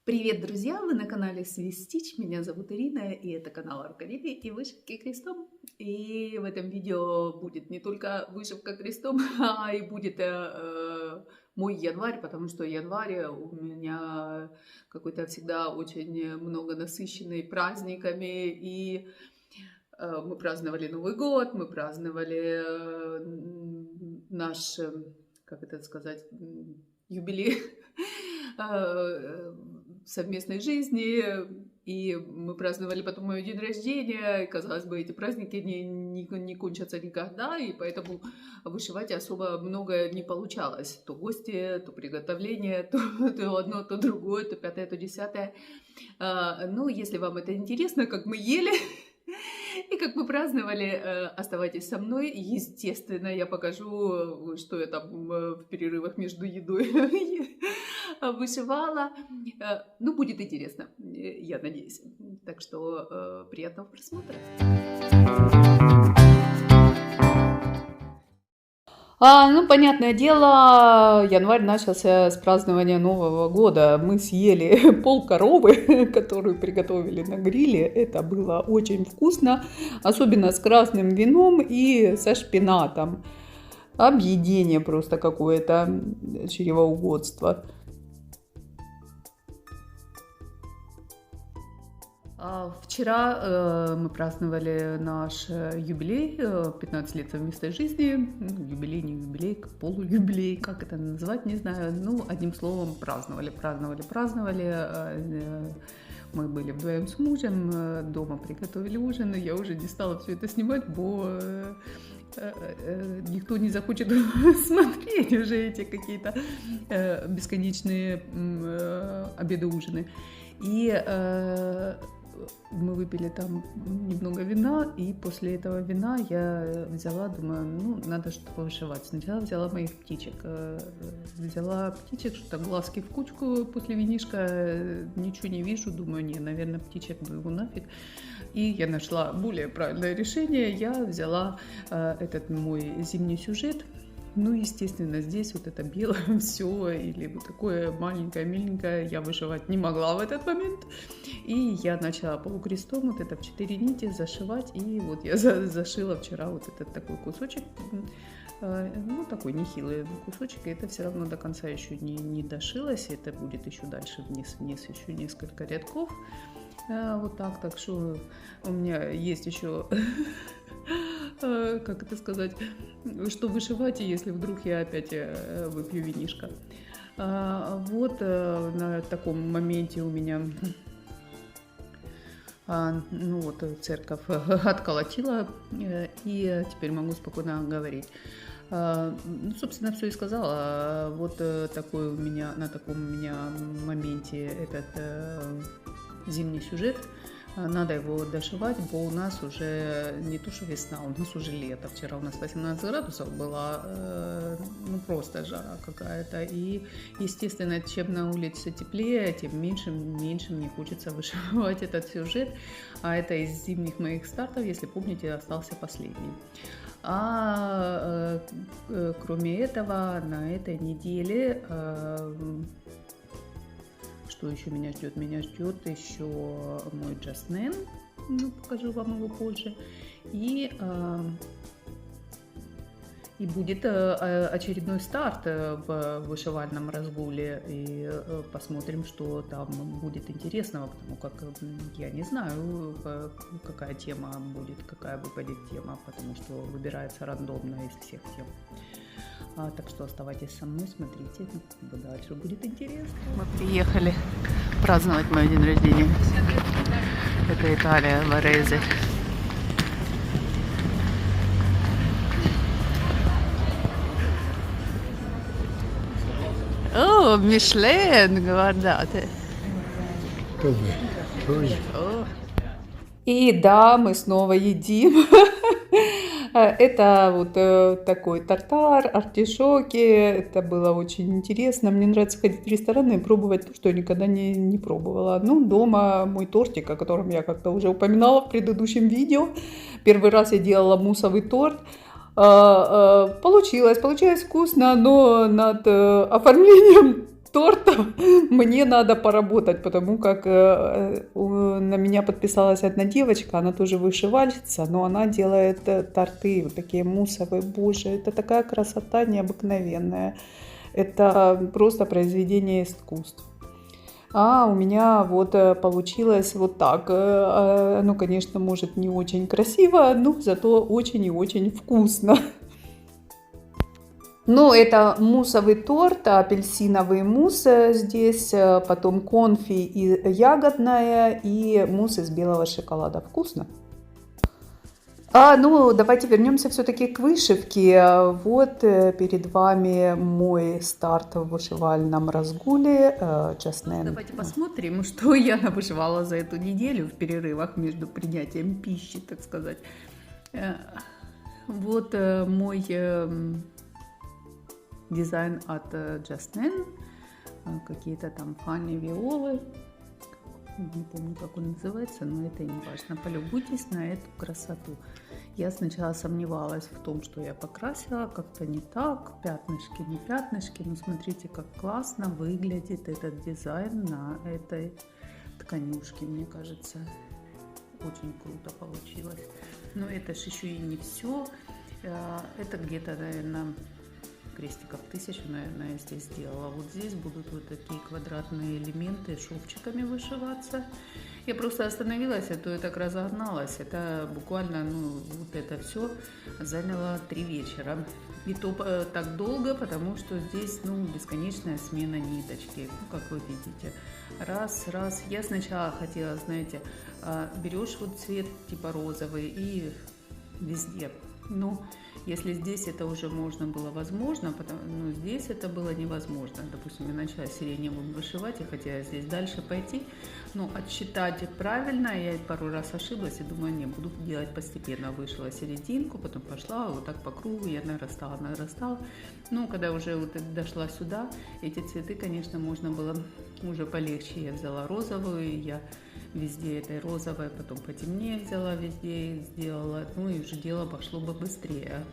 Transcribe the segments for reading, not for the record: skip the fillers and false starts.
Привет, друзья! Вы на канале Свистич. Меня зовут Ирина, и это канал Рукоделия и вышивки крестом. И в этом видео будет не только вышивка крестом, а и будет мой январь, потому что январь у меня какой-то всегда очень много насыщенный праздниками. И мы праздновали Новый год, мы праздновали наш, как это сказать, юбилей совместной жизни, и мы праздновали потом мой день рождения, и, казалось бы, эти праздники не кончатся никогда, и поэтому вышивать особо много не получалось. То гости, то приготовление, то одно, то другое, то пятое, то десятое. Ну, если вам это интересно, как мы ели и как мы праздновали, оставайтесь со мной. Естественно, я покажу, что я там в перерывах между едой вышивала. Ну, будет интересно, я надеюсь. Так что приятного просмотра. Ну, понятное дело, январь начался с празднования Нового года. Мы съели полкоровы, которую приготовили на гриле. Это было очень вкусно, особенно с красным вином и со шпинатом. Объедение просто какое-то, чревоугодство. Вчера мы праздновали наш юбилей, 15 лет совместной жизни, юбилей, не юбилей, полуюбилей, как это назвать, не знаю, ну, одним словом, праздновали. Мы были вдвоем с мужем, дома приготовили ужин, я уже не стала все это снимать, бо никто не захочет смотреть уже эти какие-то бесконечные обеды-ужины. И мы выпили там немного вина, и после этого вина я взяла, думаю, ну, надо что-то вышивать. Сначала взяла моих птичек. Что-то глазки в кучку после винишка, ничего не вижу, думаю, не, наверное, птичек ну его нафиг. И я нашла более правильное решение, я взяла этот мой зимний сюжет. Ну, естественно, здесь вот это белое все, или вот такое маленькое, миленькое, я вышивать не могла в этот момент. И я начала полукрестом вот это в 4 нити зашивать, и вот я зашила вчера вот этот такой кусочек, ну, такой нехилый кусочек, и это все равно до конца еще не дошилось, это будет еще дальше вниз еще несколько рядков. Вот так что у меня есть еще, как это сказать, что вышивать, если вдруг я опять выпью винишко. Вот на таком моменте у меня, ну вот, церковь отколотила, и теперь могу спокойно говорить. Ну, собственно, все и сказала. Вот такой у меня, на таком у меня моменте этот зимний сюжет. Надо его дошивать, бо у нас уже не то что весна, у нас уже лето. Вчера у нас 18 градусов было, ну просто жара какая-то. И, естественно, чем на улице теплее, тем меньше мне хочется вышивать этот сюжет. А это из зимних моих стартов, если помните, остался последний. Кроме этого, на этой неделе... Что еще меня ждет? Меня ждет еще мой Джаснен, ну, покажу вам его позже, и будет очередной старт в вышивальном разгуле, и посмотрим, что там будет интересного, потому как я не знаю, какая тема будет, какая выпадет тема, потому что выбирается рандомно из всех тем. Так что оставайтесь со мной, смотрите, дальше будет интересно. Мы приехали праздновать мой день рождения. Это Италия, Варезе. О, Мишлен, guardate. И да, мы снова едим. Это вот такой тартар, артишоки. Это было очень интересно. Мне нравится ходить в рестораны и пробовать то, что я никогда не пробовала. Ну, дома мой тортик, о котором я как-то уже упоминала в предыдущем видео. Первый раз я делала муссовый торт. Получилось вкусно, но над оформлением тортом мне надо поработать, потому как на меня подписалась одна девочка, она тоже вышивальщица, но она делает торты вот такие муссовые. Боже, это такая красота необыкновенная. Это просто произведение искусств. А у меня вот получилось вот так. Оно, конечно, может не очень красиво, но зато очень и очень вкусно. Ну, это муссовый торт, апельсиновый мусс здесь, потом конфи и ягодная и мусс из белого шоколада. Вкусно. Ну, давайте вернемся все-таки к вышивке. Вот перед вами мой старт в вышивальном разгуле. Давайте посмотрим, что я навышивала за эту неделю в перерывах между принятием пищи, так сказать. Вот мой дизайн от Justine. Какие-то там Фанни Виолы. Не помню, как он называется, но это не важно. Полюбуйтесь на эту красоту. Я сначала сомневалась в том, что я покрасила, как-то не так, пятнышки, не пятнышки. Но смотрите, как классно выглядит этот дизайн на этой тканюшке, мне кажется. Очень круто получилось. Но это же еще и не все. Это где-то, наверное, крестиков 1000, наверное, я здесь сделала. Вот здесь будут вот такие квадратные элементы шовчиками вышиваться. Я просто остановилась, а то я так разогналась. Это буквально, вот это все заняло 3 вечера. И то так долго, потому что здесь, бесконечная смена ниточки. Как вы видите. Раз. Я сначала хотела, знаете, берешь вот цвет типа розовый и везде. Если здесь это уже можно было возможно, но здесь это было невозможно. Допустим, я начала сиреневым вышивать, и хотела здесь дальше пойти, но отсчитать правильно, я пару раз ошиблась и думаю, не, буду делать постепенно. Вышила серединку, потом пошла вот так по кругу, я нарастала. Когда уже вот дошла сюда, эти цветы, конечно, можно было уже полегче. Я взяла розовую, я везде этой розовой, потом потемнее взяла, везде сделала, и уже дело пошло бы быстрее.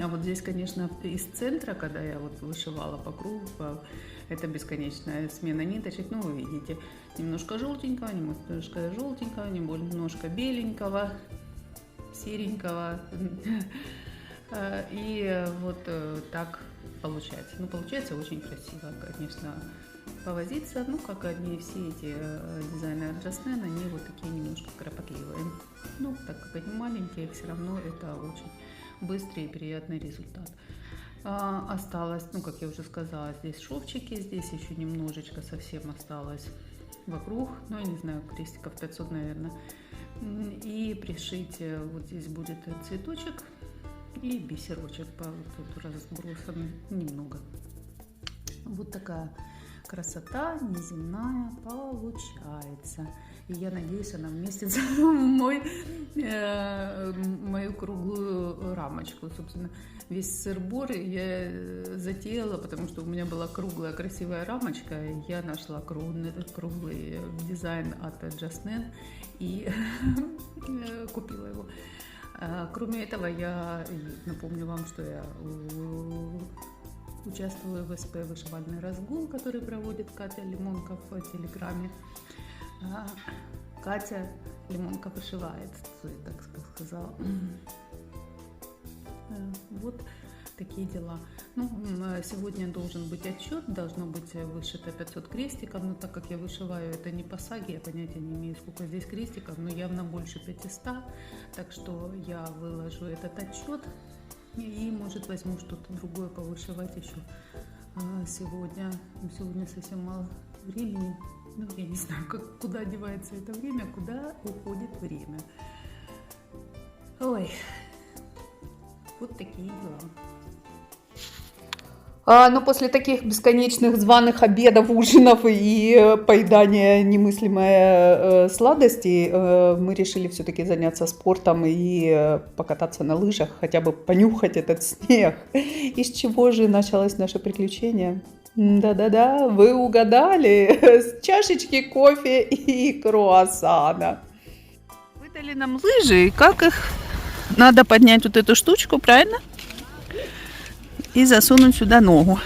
А вот здесь, конечно, из центра, когда я вот вышивала по кругу, это бесконечная смена ниточек, вы видите, немножко желтенького, немножко беленького, серенького, и вот так получается. Получается очень красиво, конечно. Повозиться, как они все эти дизайны от Justine, они вот такие немножко кропотливые. Так как они маленькие, все равно это очень быстрый и приятный результат. Осталось, как я уже сказала, здесь шовчики, здесь еще немножечко совсем осталось вокруг, я не знаю, крестиков 500, наверное. И пришить, вот здесь будет цветочек и бисерочек, тут разбросан немного. Вот такая красота неземная получается. И я надеюсь, она вместится в мою круглую рамочку. Собственно, весь сыр-бор я затеяла, потому что у меня была круглая красивая рамочка. Я нашла круглый дизайн от Justine и купила его. Кроме этого, я напомню вам, что я участвую в СП «Вышивальный разгул», который проводит Катя Лимонко в Телеграме. Катя Лимонко вышивает, так сказала. Вот такие дела. Сегодня должен быть отчет, должно быть вышито 500 крестиков, но так как я вышиваю это не по саге, я понятия не имею, сколько здесь крестиков, но явно больше 500, так что я выложу этот отчет. И, может, возьму что-то другое повышивать еще сегодня. Сегодня совсем мало времени. Я не знаю, куда девается это время, куда уходит время. Ой, вот такие дела. Но после таких бесконечных званых обедов, ужинов и поедания немыслимой сладостей мы решили все-таки заняться спортом и покататься на лыжах, хотя бы понюхать этот снег. Из чего же началось наше приключение? Да-да-да, вы угадали, с чашечки кофе и круассана. Выдали нам лыжи, и как их надо поднять вот эту штучку, правильно? И засунуть сюда ногу.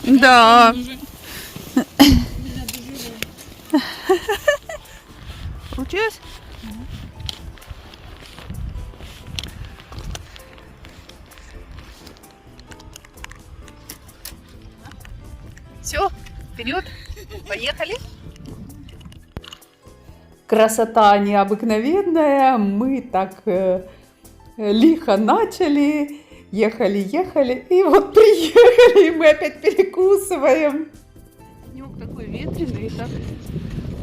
Да. Получилось? Все, вперед, поехали. Красота необыкновенная. Мы так лихо начали, ехали, и вот приехали, и мы опять перекусываем. Денек такой ветреный, и так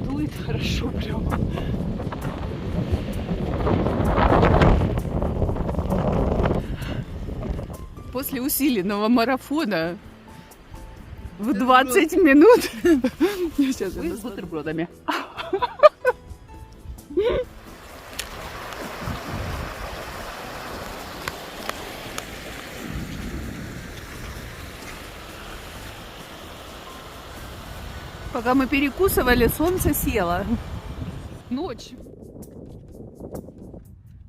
дует хорошо прямо. После усиленного марафона в 20 минут я сейчас с бутербродами. Пока мы перекусывали, солнце село. Ночь.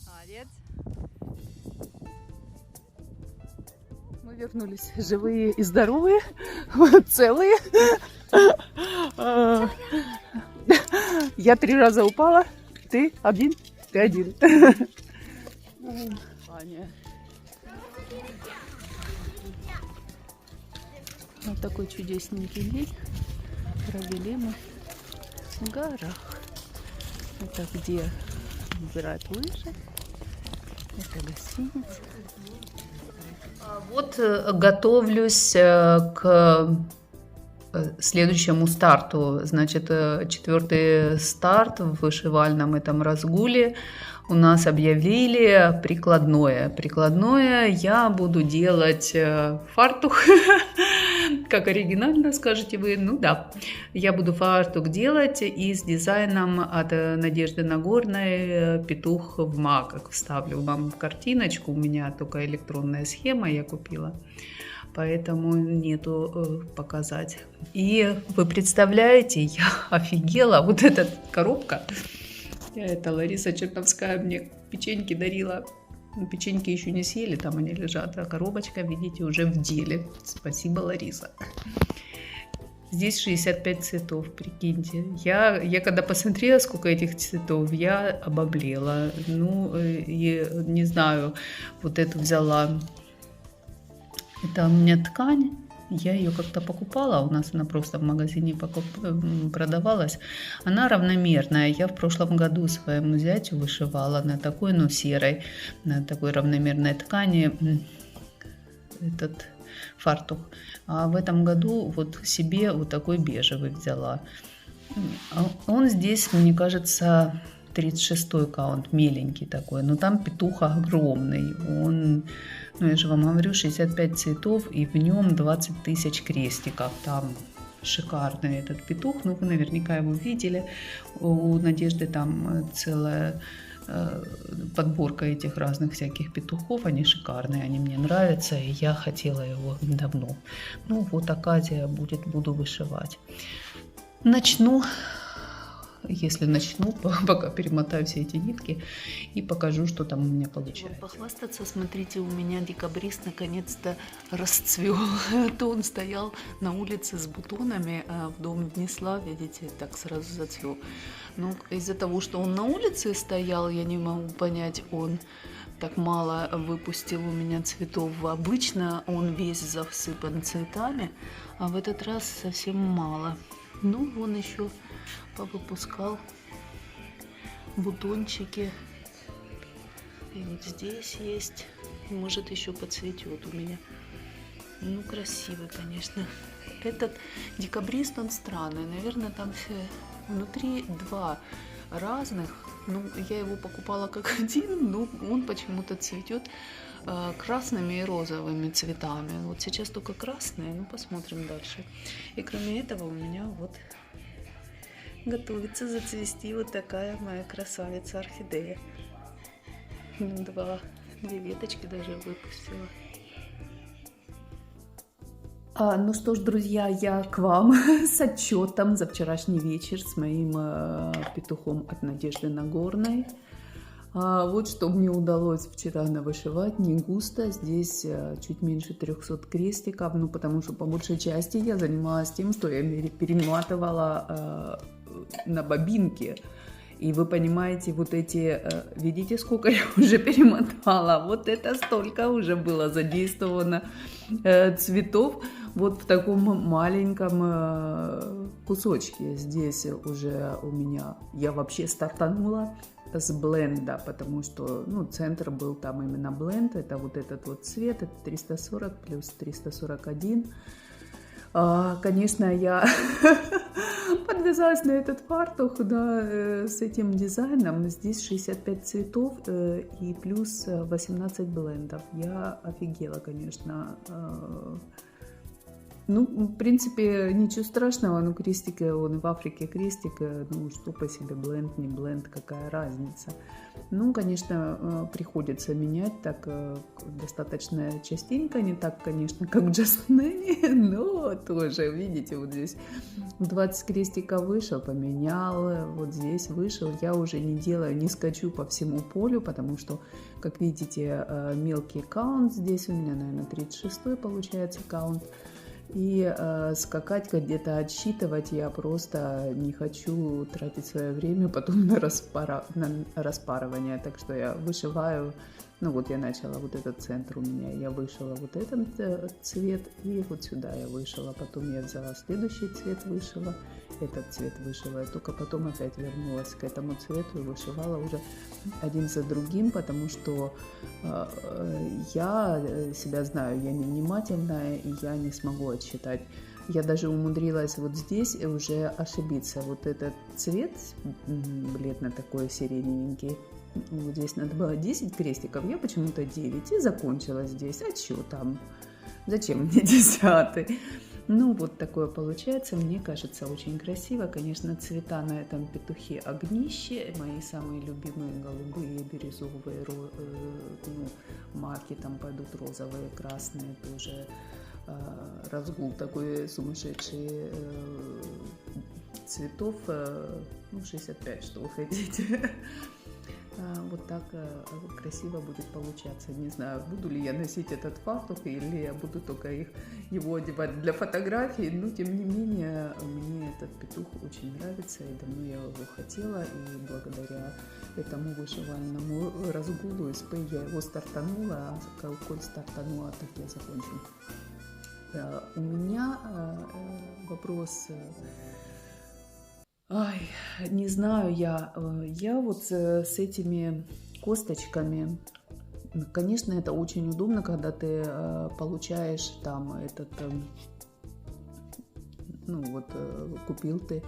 Молодец. Мы вернулись живые и здоровые, целые. Я 3 раза упала. Ты один, ты один. Аня. Вот такой чудесненький день провели мы в горах. Это где выбирают лыжи. Это гостиница. Вот готовлюсь к следующему старту. Значит, 4-й старт в вышивальном этом разгуле. У нас объявили прикладное. Прикладное я буду делать фартук. Как оригинально, скажете вы? Ну да. Я буду фартук делать и с дизайном от Надежды Нагорной «Петух в маках». Вставлю вам картиночку. У меня только электронная схема я купила. Поэтому нету показать. И вы представляете, я офигела. Вот эта коробка. Это Лариса Черновская мне печеньки дарила. Печеньки еще не съели, там они лежат. А коробочка, видите, уже в деле. Спасибо, Лариса. Здесь 65 цветов, прикиньте. Я когда посмотрела, сколько этих цветов, я обомлела. Ну, и не знаю, вот эту взяла. Это у меня ткань. Я ее как-то покупала, у нас она просто в магазине продавалась. Она равномерная. Я в прошлом году своему зятю вышивала на такой, ну, серой, на такой равномерной ткани этот фартук. А в этом году вот себе вот такой бежевый взяла. Он здесь, мне кажется, 36-й каунт, меленький такой, но там петух огромный. Он, ну я же вам говорю, 65 цветов, и в нем 20 тысяч крестиков. Там шикарный этот петух, ну вы наверняка его видели. У Надежды там целая подборка этих разных всяких петухов, они шикарные, они мне нравятся, и я хотела его давно. Ну вот оказия будет, буду вышивать. Начну. Если начну, пока перемотаю все эти нитки и покажу, что там у меня получается. Вот похвастаться, смотрите, у меня декабрист наконец-то расцвел. То он стоял на улице с бутонами, а в дом внесла, видите, так сразу зацвел. Но из-за того, что он на улице стоял, я не могу понять, он так мало выпустил у меня цветов. Обычно он весь засыпан цветами, а в этот раз совсем мало. Ну, вон еще повыпускал бутончики. И вот здесь есть. Может, еще поцветет у меня. Ну, красивый, конечно. Этот декабрист, он странный. Наверное, там все внутри 2 разных. Ну, я его покупала как один, но он почему-то цветет красными и розовыми цветами. Вот сейчас только красные, ну посмотрим дальше. И кроме этого у меня вот готовится зацвести вот такая моя красавица орхидея. 2 веточки даже выпустила. Ну что ж, друзья, я к вам с отчетом за вчерашний вечер с моим петухом от Надежды Нагорной. А вот что мне удалось вчера навышивать, не густо, здесь чуть меньше 300 крестиков, ну потому что по большей части я занималась тем, что я перематывала на бобинке. И вы понимаете, вот эти, видите, сколько я уже перемотала, вот это столько уже было задействовано цветов вот в таком маленьком кусочке. Здесь уже у меня, я вообще стартанула с бленда, потому что, ну, центр был там именно бленд, это вот этот вот цвет, это 340 плюс 341. Конечно, я подвязалась на этот фартух, да, с этим дизайном. Здесь 65 цветов и плюс 18 блендов. Я офигела, конечно. Ну, в принципе, ничего страшного, но крестик, он в Африке крестик, ну, что по себе, бленд, не бленд, какая разница. Ну, конечно, приходится менять так достаточно частенько, не так, конечно, как в Джастнене, но тоже, видите, вот здесь 20 крестиков вышел, поменял, вот здесь вышел, я уже не делаю, не скачу по всему полю, потому что, как видите, мелкий каунт здесь у меня, наверное, 36-й получается каунт. И скакать, где-то отсчитывать я просто не хочу тратить свое время потом на распарывание. Так что я вышиваю, ну вот я начала вот этот центр у меня, я вышила вот этот цвет и вот сюда я вышила. Потом я взяла следующий цвет, вышила, этот цвет вышила. И только потом опять вернулась к этому цвету и вышивала уже один за другим, потому что я себя знаю, я невнимательная, и я не смогу отсчитать. Я даже умудрилась вот здесь уже ошибиться. Вот этот цвет, бледно такой сиреневенький, вот здесь надо было 10 крестиков, я почему-то 9 и закончила здесь. А что там? Зачем мне 10-й? Ну, вот такое получается, мне кажется, очень красиво. Конечно, цвета на этом петухе огнище, мои самые любимые голубые, бирюзовые, ну, маки, там пойдут розовые, красные тоже. Разгул такой сумасшедший цветов, ну, 65, что вы хотите. Вот так красиво будет получаться. Не знаю, буду ли я носить этот фартук или я буду только его одевать для фотографий, но тем не менее мне этот петух очень нравится и давно я его хотела, и благодаря этому вышивальному разгулу СП я его стартанула, а коль стартанула, так я закончу. У меня вопрос... Ай, не знаю, я вот с этими косточками, конечно, это очень удобно, когда ты получаешь там этот, ну вот, купил ты,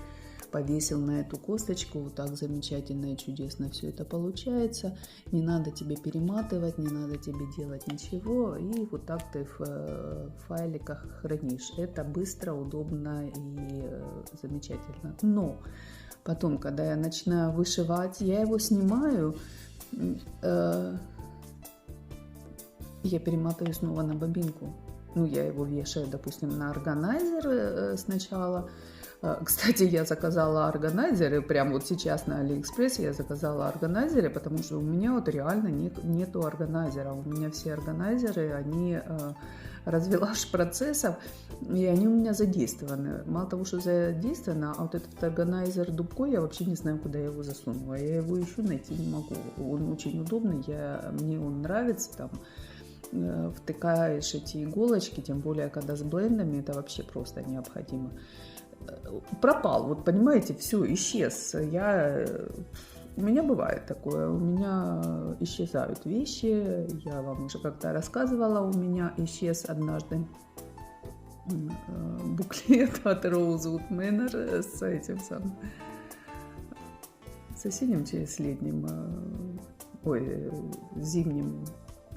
повесил на эту косточку, вот так замечательно и чудесно все это получается, не надо тебе перематывать, не надо тебе делать ничего, и вот так ты в файликах хранишь. Это быстро, удобно и замечательно. Но потом, когда я начинаю вышивать, я его снимаю, я перематываю снова на бобинку. Ну, я его вешаю, допустим, на органайзер сначала. Кстати, я заказала органайзеры, прямо вот сейчас на Алиэкспрессе я заказала органайзеры, потому что у меня вот реально нету органайзера. У меня все органайзеры, они развелаж процессов, и они у меня задействованы. Мало того, что задействовано, а вот этот органайзер Дубко, я вообще не знаю, куда я его засунула. Я его ищу, найти не могу. Он очень удобный, мне он нравится, там втыкаешь эти иголочки, тем более, когда с блендами, это вообще просто необходимо. Пропал, вот понимаете, все, исчез. У меня бывает такое, у меня исчезают вещи, я вам уже как-то рассказывала, у меня исчез однажды буклет от Rosewood Manor с этим самым соседним через летним, зимним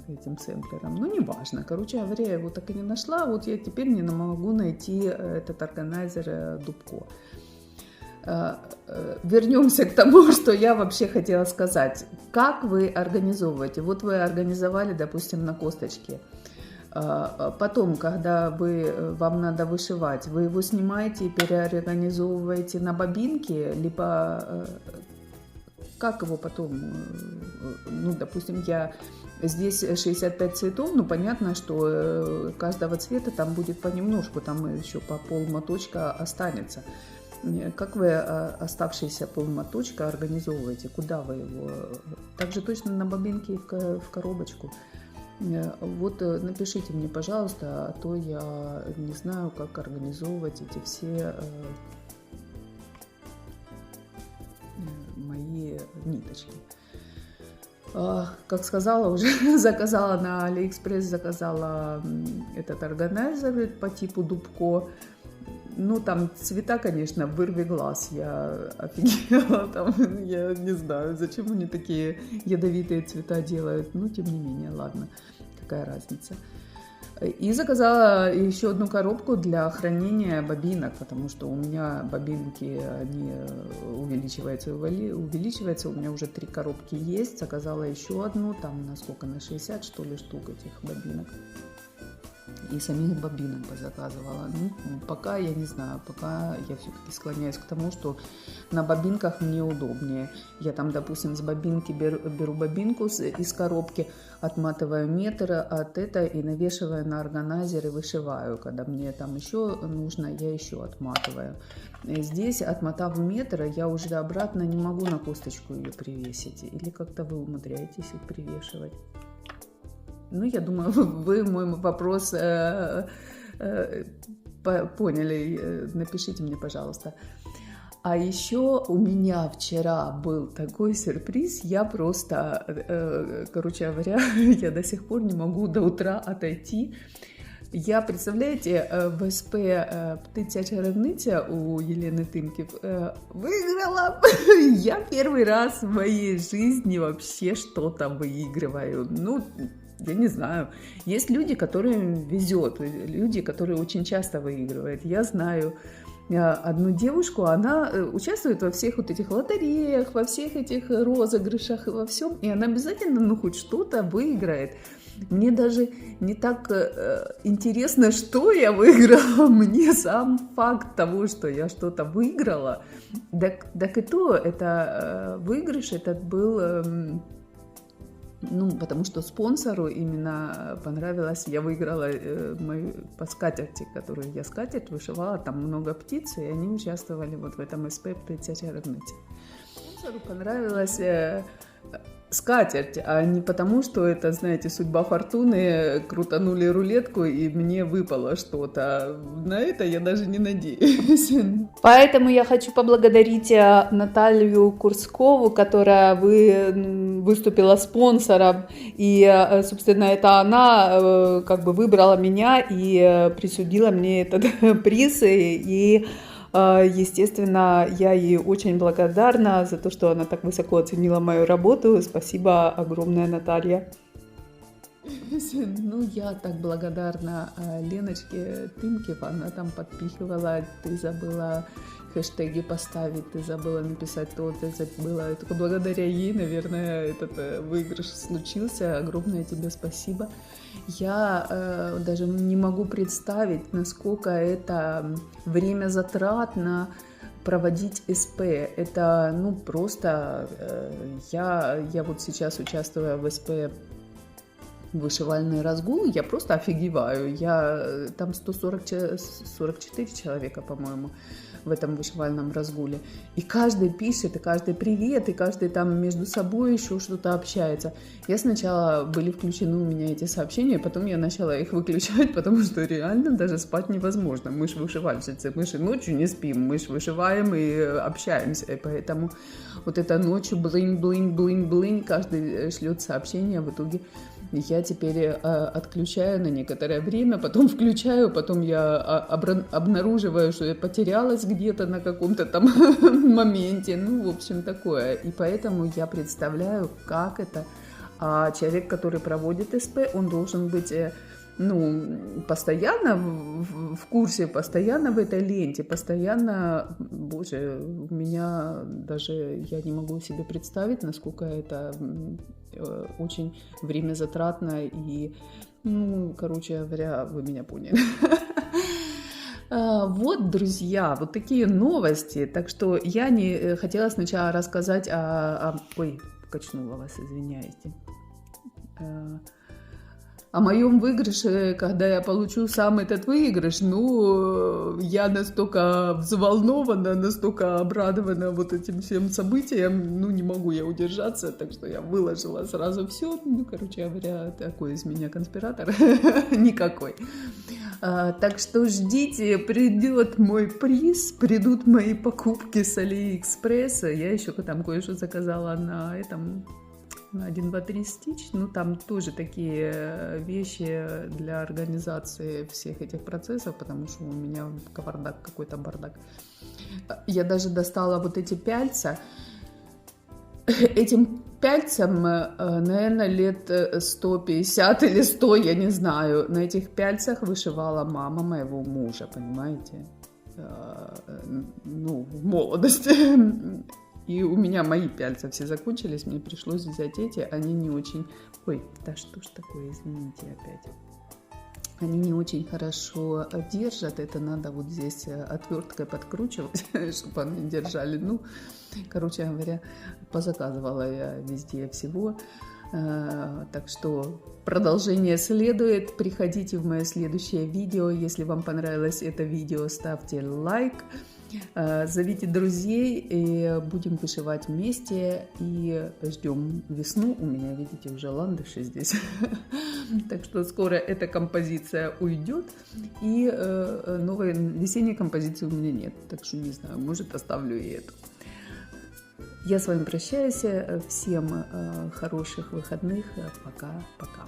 этим сэмплером. Ну, неважно. Короче говоря, я его так и не нашла. Вот я теперь не могу найти этот органайзер Дубко. Вернемся к тому, что я вообще хотела сказать. Как вы организовываете? Вот вы организовали, допустим, на косточке. Потом, когда вам надо вышивать, вы его снимаете и переорганизовываете на бобинке, либо как его потом, ну, допустим, здесь 65 цветов, ну, понятно, что каждого цвета там будет понемножку, там еще по полмоточка останется. Как вы оставшийся полмоточка организовываете? Куда вы его? Также точно на бобинке и в коробочку. Вот напишите мне, пожалуйста, а то я не знаю, как организовывать эти все мои ниточки. Как сказала, уже заказала на Алиэкспресс, заказала этот органайзер по типу Дубко. Ну, там цвета, конечно, вырви глаз, я офигела, там, я не знаю, зачем они такие ядовитые цвета делают, ну, тем не менее, ладно, какая разница. И заказала еще одну коробку для хранения бобинок, потому что у меня бобинки, они увеличиваются, у меня уже 3 коробки есть, заказала еще одну, там на сколько, на 60, что ли, штук этих бобинок. И самих бобинок позаказывала. Ну, пока я не знаю, пока я все-таки склоняюсь к тому, что на бобинках мне удобнее. Я там, допустим, с бобинки беру бобинку из коробки, отматываю метр от этого и навешиваю на органайзер и вышиваю. Когда мне там еще нужно, я еще отматываю. Здесь, отмотав метр, я уже обратно не могу на косточку ее привесить. Или как-то вы умудряетесь их привешивать? Ну, я думаю, вы мой вопрос поняли. Напишите мне, пожалуйста. А еще у меня вчера был такой сюрприз. Я просто, короче говоря, я до сих пор не могу до утра отойти. Я, представляете, в СП «Птиця чарівниця» у Елены Тымкив выиграла. Я первый раз в моей жизни вообще что-то выигрываю. Ну, я не знаю. Есть люди, которым везет, люди, которые очень часто выигрывают. Я знаю одну девушку, она участвует во всех вот этих лотереях, во всех этих розыгрышах и во всем, и она обязательно, ну, хоть что-то выиграет. Мне даже не так интересно, что я выиграла, мне сам факт того, что я что-то выиграла, так и то, это выигрыш этот был... Ну, потому что спонсору именно понравилось, я выиграла мою по скатерти, которую я скатерть вышивала, там много птиц, и они участвовали вот в этом СП «Птиця чарівниця». Спонсору понравилась скатерть, а не потому, что это, знаете, судьба фортуны, крутанули рулетку и мне выпало что-то. На это я даже не надеюсь. Поэтому я хочу поблагодарить Наталью Курскову, которая выступила спонсором, и, собственно, это она как бы выбрала меня и присудила мне этот приз, и естественно, я ей очень благодарна за то, что она так высоко оценила мою работу. Спасибо огромное, Наталья. Ну, я так благодарна Леночке Тымкив, она там подпихивала, ты забыла хэштеги поставить, ты забыла написать то, ты забыла. И только благодаря ей, наверное, этот выигрыш случился. Огромное тебе спасибо. Я даже не могу представить, насколько это время затратно проводить СП. Это, ну, просто я вот сейчас участвую в СП вышивальный разгул, я просто офигеваю. Там 144 человека, по-моему, в этом вышивальном разгуле. И каждый пишет, и каждый привет, и каждый там между собой еще что-то общается. Я сначала были включены у меня эти сообщения, потом я начала их выключать, потому что реально даже спать невозможно. Мы же вышивальщицы, мы же ночью не спим, мы же вышиваем и общаемся. И поэтому вот это ночью блин, каждый шлет сообщения, в итоге я теперь отключаю на некоторое время, потом включаю, потом я обнаруживаю, что я потерялась где-то на каком-то там моменте. Ну, в общем, такое. И поэтому я представляю, как это. А человек, который проводит СП, он должен быть, ну, постоянно в курсе, постоянно в этой ленте, постоянно, боже, у меня даже, я не могу себе представить, насколько это очень время затратно и, ну, короче говоря, вы меня поняли. Вот, друзья, вот такие новости. Так что я не хотела сначала рассказать Ой, качнула вас, извиняйте. О моем выигрыше, когда я получу сам этот выигрыш, ну, я настолько взволнована, настолько обрадована вот этим всем событиям, ну, не могу я удержаться, так что я выложила сразу все. Ну, короче говоря, такой из меня конспиратор никакой. Так что ждите, придет мой приз, придут мои покупки с Алиэкспресса. Я еще там кое-что заказала на 1, 2, 3 Stitch. Ну, там тоже такие вещи для организации всех этих процессов, потому что у меня кавардак, какой-то бардак. Я даже достала вот эти пяльца. Этим пяльцам, наверное, лет 150 или 100, я не знаю. На этих пяльцах вышивала мама моего мужа, понимаете? Ну, в молодости. И у меня мои пяльца все закончились, мне пришлось взять эти, они не очень... Ой, да что ж такое, извините опять. Они не очень хорошо держат, это надо вот здесь отверткой подкручивать, чтобы они держали. Ну, короче говоря, позаказывала я везде всего. Так что продолжение следует. Приходите в мое следующее видео. Если вам понравилось это видео, ставьте лайк. Зовите друзей, и будем вышивать вместе, и ждем весну. У меня, видите, уже ландыши здесь. Так что скоро эта композиция уйдет, и новой весенней композиции у меня нет. Так что не знаю, может, оставлю и эту. Я с вами прощаюсь. Всем хороших выходных. Пока-пока.